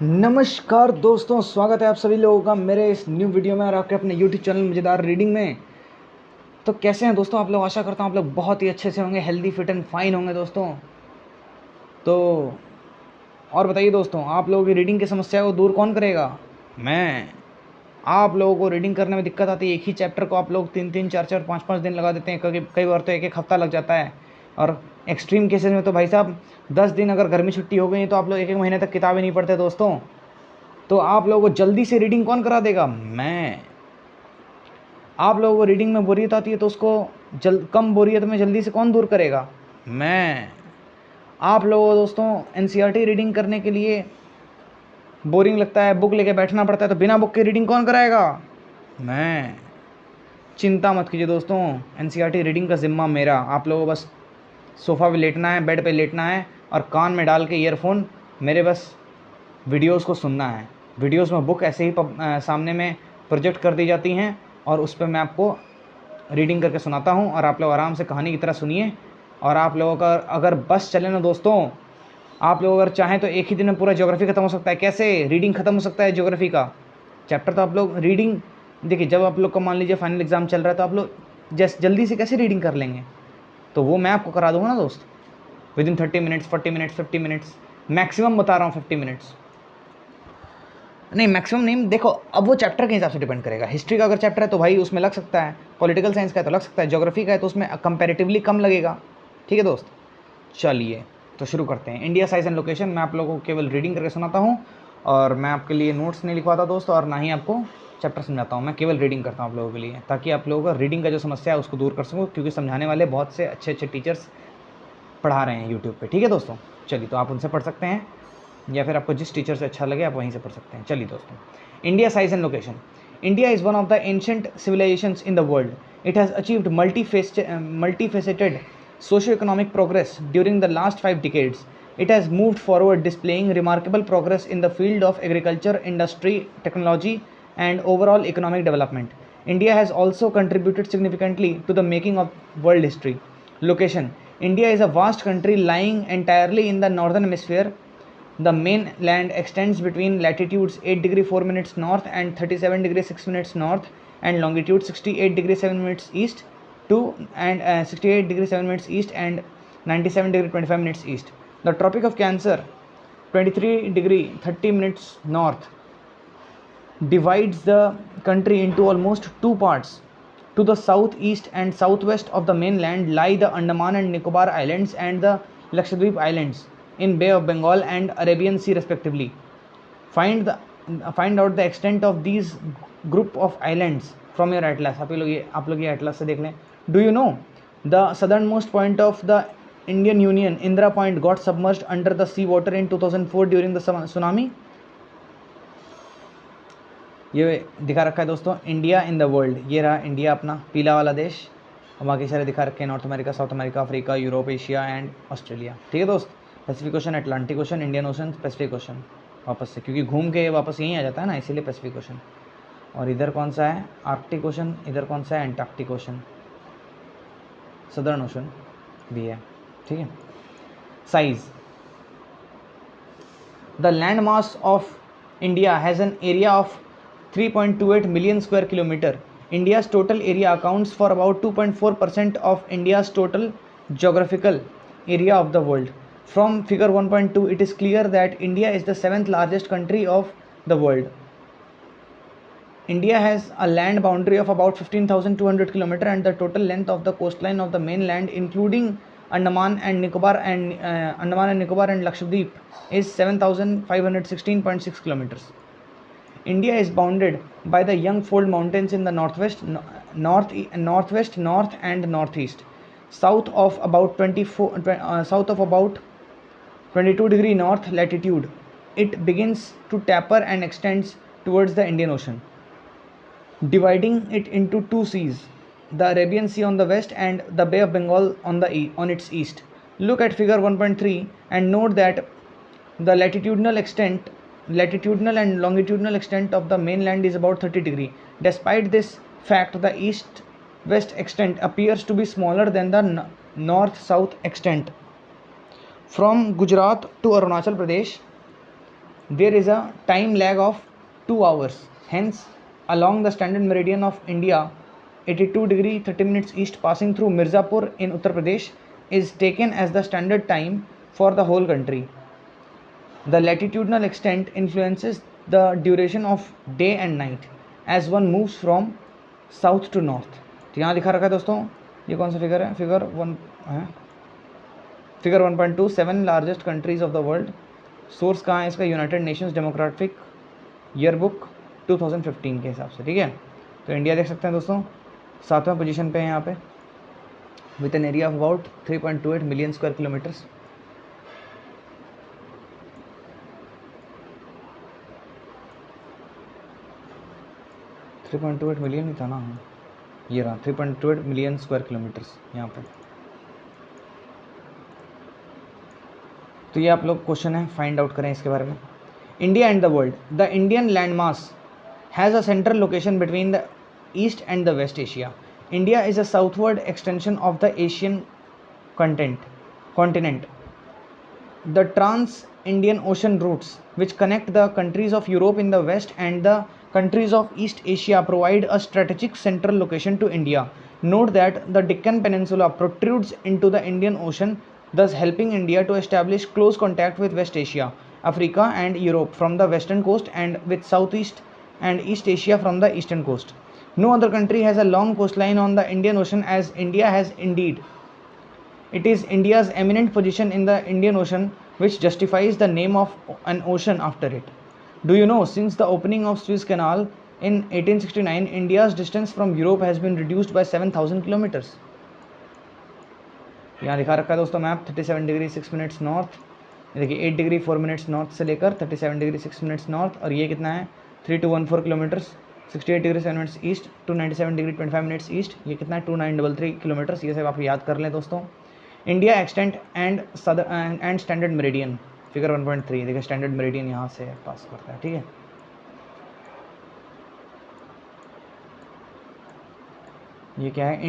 नमस्कार दोस्तों, स्वागत है आप सभी लोगों का मेरे इस न्यू वीडियो में और आपके अपने यूट्यूब चैनल मज़ेदार रीडिंग में। तो कैसे हैं दोस्तों आप लोग? आशा करता हूँ आप लोग बहुत ही अच्छे से होंगे, हेल्दी फिट एंड फाइन होंगे दोस्तों। तो और बताइए दोस्तों, आप लोगों की रीडिंग की समस्या को दूर कौन करेगा? मैं। आप लोगों को रीडिंग करने में दिक्कत आती है, एक ही चैप्टर को आप लोग 3-3, 4-4, 5-5 दिन लगा देते हैं, कई बार तो 1-1 हफ्ता लग जाता है। और एक्सट्रीम केसेस में तो भाई साहब 10 दिन अगर गर्मी छुट्टी हो गई तो आप लोग 1-1 महीने तक किताबें नहीं पढ़ते दोस्तों। तो आप लोगों को जल्दी से रीडिंग कौन करा देगा? मैं। आप लोगों को रीडिंग में बोरियत आती है तो उसको कम बोरियत में जल्दी से कौन दूर करेगा? मैं। आप लोगों को दोस्तों एनसीईआरटी रीडिंग करने के लिए बोरिंग लगता है, बुक लेके बैठना पड़ता है, तो बिना बुक के रीडिंग कौन कराएगा? मैं। चिंता मत कीजिए दोस्तों, एनसीईआरटी रीडिंग का जिम्मा मेरा। आप लोगों को बस सोफ़ा पे लेटना है, बेड पे लेटना है और कान में डाल के ईयरफोन मेरे बस वीडियोस को सुनना है। वीडियोस में बुक ऐसे ही सामने में प्रोजेक्ट कर दी जाती हैं और उस पे मैं आपको रीडिंग करके सुनाता हूँ और आप लोग आराम से कहानी की तरह सुनिए। और आप लोगों का अगर बस चले ना दोस्तों, आप लोग अगर चाहें तो एक ही दिन में पूरा ज्योग्राफी खत्म हो सकता है। कैसे रीडिंग खत्म हो सकता है ज्योग्राफी का चैप्टर? तो आप लोग रीडिंग देखिए, जब आप लोग का मान लीजिए फाइनल एग्जाम चल रहा है तो आप लोग जल्दी से कैसे रीडिंग कर लेंगे? तो वो मैं आपको करा दूंगा ना दोस्त, with in 30 minutes, 40 minutes, 50 minutes, maximum बता रहा हूँ 50 मिनट्स। नहीं मैक्सिमम नहीं, देखो अब वो चैप्टर के हिसाब से डिपेंड करेगा। हिस्ट्री का अगर चैप्टर है तो भाई उसमें लग सकता है, पॉलिटिकल साइंस का है तो लग सकता है, ज्योग्राफी का है तो उसमें कंपैरेटिवली कम लगेगा। ठीक है दोस्त, चलिए तो शुरू करते हैं। इंडिया साइज एंड लोकेशन मैं आप लोगों को केवल रीडिंग करके सुनाता हूँ और मैं आपके लिए नोट्स नहीं लिखवाता दोस्त, और ना ही आपको चैप्टर समझाता हूँ। मैं केवल रीडिंग करता हूँ आप लोगों के लिए, ताकि आप लोगों का रीडिंग का जो समस्या है उसको दूर कर सकूँ, क्योंकि समझाने वाले बहुत से अच्छे अच्छे टीचर्स पढ़ा रहे हैं यूट्यूब पे। ठीक है दोस्तों, चलिए तो आप उनसे पढ़ सकते हैं या फिर आपको जिस टीचर से अच्छा लगे आप वहीं से पढ़ सकते हैं। चलिए दोस्तों, India size and location. India is one of the ancient civilizations in the world. It has achieved multifaceted socio-economic progress during the last 5 decades. It has moved forward, displaying remarkable progress in the field of agriculture, industry, technology, and overall economic development. India has also contributed significantly to the making of world history. Location. India is a vast country lying entirely in the northern hemisphere. The mainland extends between latitudes 8 degree 4 minutes north and 37 degree 6 minutes north, and longitude 68 degree 7 minutes east to and 68 degree 7 minutes east and 97 degree 25 minutes east. The Tropic of Cancer 23 degree 30 minutes north divides the country into almost two parts. To the southeast and southwest of the mainland lie the Andaman and Nicobar Islands and the Lakshadweep Islands in Bay of Bengal and Arabian Sea respectively. Find out the extent of these group of islands from your atlas. आप लोग ये atlas से देख लें. Do you know the southernmost point of the Indian Union, Indira Point, got submerged under the sea water in 2004 during the tsunami? ये दिखा रखा है दोस्तों, इंडिया इन द वर्ल्ड। ये रहा इंडिया अपना पीला वाला देश, और बाकी सारे दिखा रखे हैं north America, south America, Africa, Europe, Asia and Australia. ठीक है दोस्त, Pacific ocean, Atlantic ocean, Indian ocean, Pacific ocean वापस से, क्योंकि घूम के वापस यहीं आ जाता है ना, इसीलिए पैसिफिक ओशन। और इधर कौन सा है? Arctic ocean. इधर कौन सा है? Antarctic ocean. सदर्न ओशन भी है। ठीक है। Size, the land mass of India has an area of 3.28 million square kilometer. India's total area accounts for about 2.4% of India's total geographical area of the world. From figure 1.2, it is clear that India is the 7th largest country of the world. India has a land boundary of about 15,200 km, and the total length of the coastline of the mainland, including Andaman and Nicobar and Lakshadweep, is 7,516.6 kilometers. India is bounded by the Young-Fold Mountains in the northwest, north, and northeast. South of about 22 degree north latitude, it begins to taper and extends towards the Indian Ocean, dividing it into two seas, the Arabian Sea on the west and the Bay of Bengal on its east. Look at figure 1.3 and note that the latitudinal and longitudinal extent of the mainland is about 30 degree. Despite this fact, the east-west extent appears to be smaller than the north-south extent. From Gujarat to Arunachal Pradesh, there is a time lag of 2 hours. Hence, along the standard meridian of India, 82 degree 30 minutes east passing through Mirzapur in Uttar Pradesh is taken as the standard time for the whole country. The latitudinal extent influences the duration of day and night as one moves from south to north. तो यहाँ दिखा रखा है दोस्तों, ये कौन सा figure है? Figure 1.2 7 largest countries of the world. Source कहाँ है इसका? यूनाइटेड नेशंस डेमोक्रेटिक ईयरबुक 2015 के हिसाब से. ठीक है, तो इंडिया देख सकते हैं दोस्तों 7वें पोजीशन पे है यहाँ पे with an area of about 3.28 million square kilometres. $3.28 million ही था ना, ये रहा 3.28 मिलियन स्क्वायर किलोमीटर्स यहाँ पे. तो ये आप लोग क्वेश्चन है, फाइंड आउट करें इसके बारे में. India and the world. The Indian land mass has a central location between the east and the west Asia. India is a southward extension of the Asian continent. The trans-Indian ocean routes which connect the countries of Europe in the west and the countries of East Asia provide a strategic central location to India. Note that the Deccan Peninsula protrudes into the Indian Ocean, thus helping India to establish close contact with West Asia, Africa and Europe from the western coast and with Southeast and East Asia from the eastern coast. No other country has a long coastline on the Indian Ocean as India has indeed. It is India's eminent position in the Indian Ocean which justifies the name of an ocean after it. Do you know, since the opening of Suez Canal in 1869, India's distance from Europe has been reduced by 7,000 kilometers. यहाँ दिखा रखा है दोस्तों map 37 degree 6 minutes north. देखिए 8 degree 4 minutes north से लेकर 37 degree 6 minutes north, और ये कितना है 3214 kilometres. 68 degree 7 minutes east, 297 degree 25 minutes east, ये कितना है 2933 किलोमीटर्स. ये सब आप याद कर लें दोस्तों. India extent and standard meridian figure 1.3. देखिए स्टैंडर्ड मेरिडियन यहाँ से पास करता है. ठीक है, ये क्या है?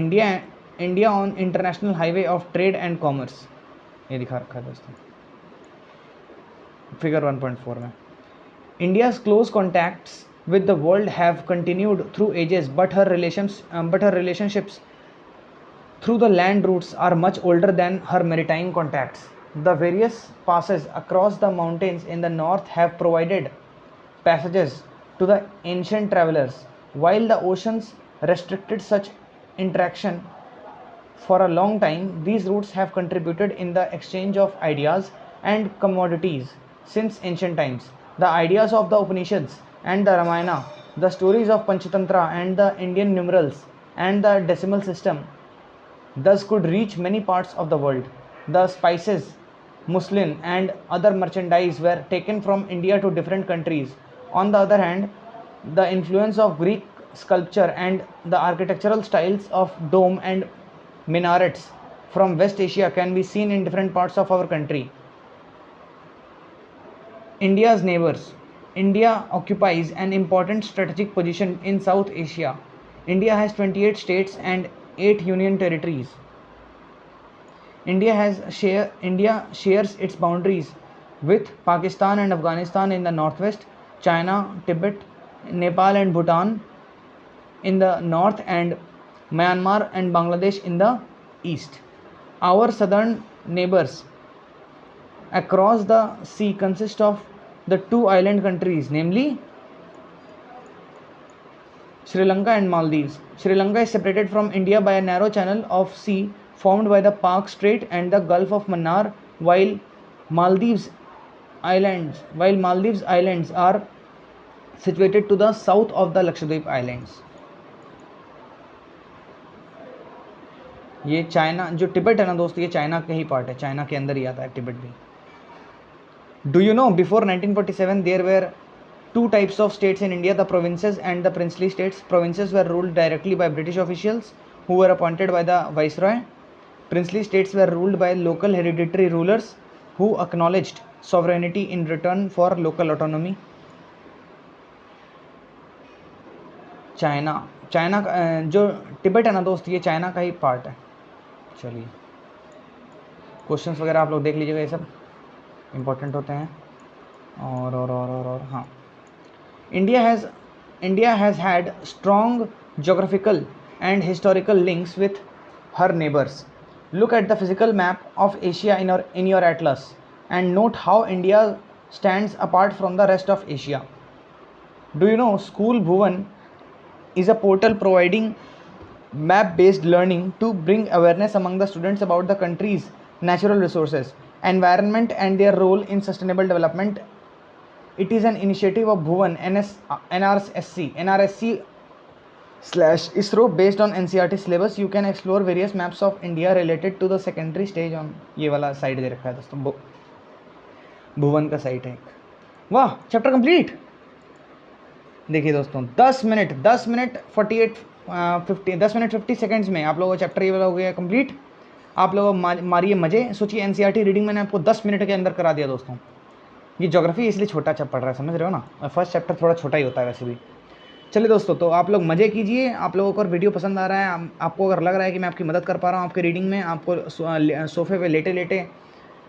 India on international highway of trade and commerce, ये दिखा रखा है दोस्तों फिगर 1.4 में. India's close contacts with the world have continued through ages, but her relationships through the land routes are much older than her maritime contacts. The various passes across the mountains in the north have provided passages to the ancient travelers, while the oceans restricted such interaction for a long time. These routes have contributed in the exchange of ideas and commodities since ancient times. The ideas of the Upanishads and the Ramayana, the stories of Panchatantra and the Indian numerals and the decimal system thus could reach many parts of the world. The spices, muslin and other merchandise were taken from India to different countries. On the other hand, the influence of Greek sculpture and the architectural styles of dome and minarets from West Asia can be seen in different parts of our country. India's neighbors. India occupies an important strategic position in South Asia. India has 28 states and 8 union territories. India shares its boundaries with Pakistan and Afghanistan in the northwest, China, Tibet, Nepal and Bhutan in the north, and Myanmar and Bangladesh in the east. Our southern neighbors across the sea consist of the two island countries, namely Sri Lanka and Maldives. Sri Lanka is separated from India by a narrow channel of sea formed by the Park Strait and the Gulf of Mannar, while Maldives Islands are situated to the south of the Lakshadweep Islands. ये China जो Tibet है ना दोस्त, ये China का ही part है, China के अंदर ही आता है टिबेट भी. Do you know, before 1947 there were two types of states in India, the provinces and the princely states. Provinces were ruled directly by British officials who were appointed by the viceroy. Princely states were ruled by local hereditary rulers who acknowledged sovereignty in return for local autonomy. China जो Tibet है ना दोस्त, ये China का ही part है. चलिए questions वगैरह आप लोग देख लीजिएगा, ये सब इंपॉर्टेंट होते हैं. और हाँ, India has India has had strong geographical and historical links with her neighbors. Look at the physical map of Asia in your atlas and note how India stands apart from the rest of Asia. Do you know School Bhuvan is a portal providing map based learning to bring awareness among the students about the country's natural resources, environment, and their role in sustainable development. It is an initiative of Bhuvan NRSC slash ISRO based on NCERT syllabus. You can explore various maps of India related to the secondary stage on ये वाला site दे रखा है दोस्तों, भुवन का site है एक। वाह, chapter complete. देखिए दोस्तों 10 मिनट 50 सेकंड्स में आप लोगों का चैप्टर ये वाला हो गया कंप्लीट। आप लोग मारिए मजे। सोचिए एनसीईआरटी रीडिंग मैंने आपको 10 मिनट के अंदर करा दिया दोस्तों। ये ज्योग्राफी इसलिए छोटा पढ़ रहा है, समझ रहे हो ना, फर्स्ट चैप्टर थोड़ा छोटा ही होता है वैसे भी। चलिए दोस्तों, तो आप लोग मज़े कीजिए। आप लोगों को अगर वीडियो पसंद आ रहा है, आपको अगर लग रहा है कि मैं आपकी मदद कर पा रहा हूँ आपके रीडिंग में, आपको सोफे पे लेटे लेटे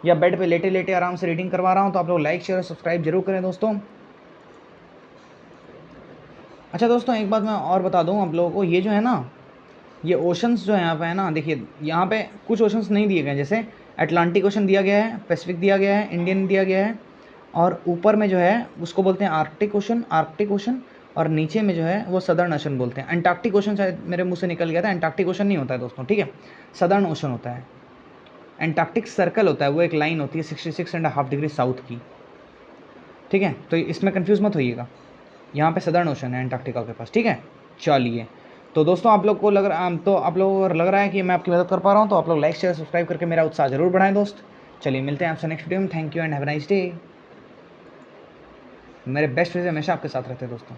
या बेड पे लेटे लेटे आराम से रीडिंग करवा रहा हूँ, तो आप लोग लाइक शेयर और सब्सक्राइब जरूर करें दोस्तों। अच्छा दोस्तों, एक बात मैं और बता दूँ आप लोगों को, ये जो है ना, ये ओशंस जो है यहाँ पे है ना, देखिए यहाँ पे कुछ ओशंस नहीं दिए गए हैं। जैसे अटलांटिक ओशन दिया गया है, पैसिफिक दिया गया है, इंडियन दिया गया है, और ऊपर में जो है उसको बोलते हैं आर्कटिक ओशन, और नीचे में जो है वो सदर्न ओशन बोलते हैं। अंटार्कटिक ओशन शायद मेरे मुंह से निकल गया था, अंटार्कटिक ओशन नहीं होता है दोस्तों, ठीक है, सदर्न ओशन होता है। अंटार्कटिक सर्कल होता है, वो एक लाइन होती है 66.5 डिग्री साउथ की, ठीक है, तो इसमें कन्फ्यूज़ मत होइएगा। यहाँ पे सदर्न ओशन है अंटार्कटिका के पास, ठीक है। चलिए, तो दोस्तों आप लोग को लग रहा है कि मैं आपकी मदद कर पा रहा हूँ, तो आप लोग लाइक शेयर सब्सक्राइब करके मेरा उत्साह जरूर बढ़ाएं दोस्त। चलिए, मिलते हैं आपसे नेक्स्ट वीडियो में। Thank you and have a nice day. मेरे बेस्ट फ्रेंड्स हमेशा आपके साथ रहते हैं दोस्तों।